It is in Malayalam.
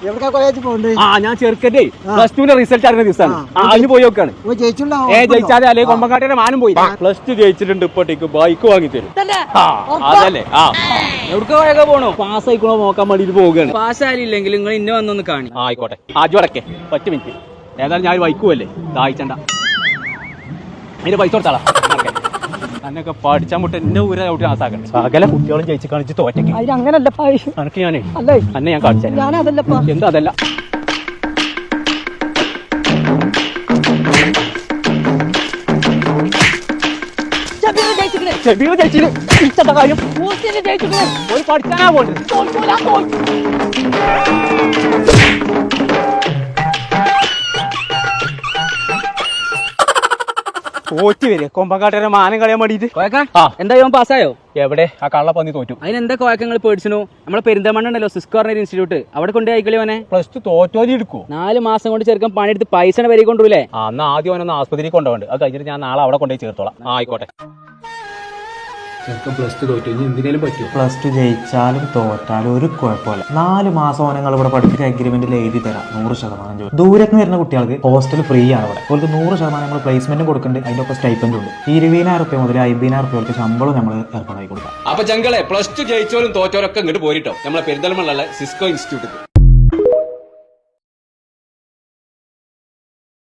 ഞാൻ ചെറുക്കന്റെ +2 റിസൾട്ട് അറിയുന്ന ദിവസമാണ് അതിന് പോയി നോക്കാണ്. ജയിച്ചാലേ അല്ലെങ്കിൽ കൊമ്പങ്കാട്ടിയുടെ മാനം പോയി. +2 ജയിച്ചിട്ടുണ്ട്. ഇപ്പോഴത്തേക്ക് ബൈക്ക് വാങ്ങി തരും. അതല്ലേ എവിടെ പോയൊക്കെ പോണോ? പാസ് ആയിക്കണോ നോക്കാൻ വേണ്ടിട്ട് പോവുകയാണ്. പാസ്സായില്ലെങ്കിൽ നിങ്ങൾ ഇന്നെ വന്നൊന്ന് കാണി. ആയിക്കോട്ടെ. ആദ്യം അടക്കേ 10 മിനിറ്റ്. ഏതായാലും ഞാൻ ബൈക്ക് പോവല്ലേ, ദാഹിച്ചണ്ട. അതിന്റെ പൈസ കൊടുത്താളാ. എന്നൊക്കെ പഠിച്ചാ മുട്ട എന്റെ ഊരെ ഔട്ട് ആസാക്കണം. സകല കുട്ടികളും ജയിച്ച് കാണിച്ച് തോറ്റയ്ക്ക്. അങ്ങനല്ല എനിക്ക് ഞാനേ അന്നെ ഞാൻ കാണിച്ചു. എന്താ അതല്ല കാര്യം ഒരു പഠിക്കാനാ പോണ്ടത്. തോറ്റ് വരിക കൊമ്പങ്കാട്ടേരെ മാനം കളയാൻ വേണ്ടിട്ട്. എന്തായാലും പാസ്സായോ? എവിടെ ആ കള്ളപ്പന്നി തോറ്റു. അതിനെന്താ കോയക്കങ്ങൾ പേടിച്ചു? നമ്മളെ പെരിന്തൽമണ്ണ ഉണ്ടല്ലോ സിസ്കോ പറഞ്ഞ ഇൻസ്റ്റിറ്റ്യൂട്ട്, അവിടെ കൊണ്ടേ ആയിക്കോളെ അവനെ. +2 തോറ്റോലി എടുക്കൂ. 4 മാസം കൊണ്ട് ചെറുക്കാൻ പണിയെടുത്ത് പൈസ വരെ കൊണ്ടുപോയില്ലേ. അന്ന് ആദ്യം അവനൊന്ന് ആസ്പത്രിയിൽ കൊണ്ടുപോകണ്ട്. അത് കഴിഞ്ഞിട്ട് ഞാൻ നാളെ അവിടെ കൊണ്ടുപോയി ചേർത്തോളാം. ആയിക്കോട്ടെ. ചെറുക്കൻ +2 തോറ്റു. ഇനി എന്തിനേലും പറ്റും. +2 ജയിച്ചാലും തോറ്റാലും ഒരു കുഴപ്പമില്ല. 4 മാസം ഓനങ്ങൾ ഇവിടെ പഠിപ്പിച്ച അഗ്രിമെന്റിൽ എഴുതി തരാം 100% ജോലി. ദൂരത്ത് നിന്ന് വരുന്ന കുട്ടികൾക്ക് ഹോസ്റ്റൽ ഫ്രീ ആണ്. ഇവിടെ അവർക്ക് 100% നമ്മൾ പ്ലേസ്മെന്റും കൊടുക്കുന്നുണ്ട്. അതിന്റെ ഒപ്പം സ്റ്റൈപ്പൻഡും ഉണ്ട്. 20,000 മുതൽ 50,000 ശമ്പളം നമ്മൾ ഏർപ്പാടാക്കി കൊടുക്കാം. അപ്പൊ ഞങ്ങളെ +2 ജയിച്ചോലും തോറ്റോരൊക്കെ ഇങ്ങോട്ട് പോരിട്ടോ നമ്മളെ പെരിന്തൽമണ്ണ സിസ്കോ ഇൻസ്റ്റിറ്റ്യൂട്ട്.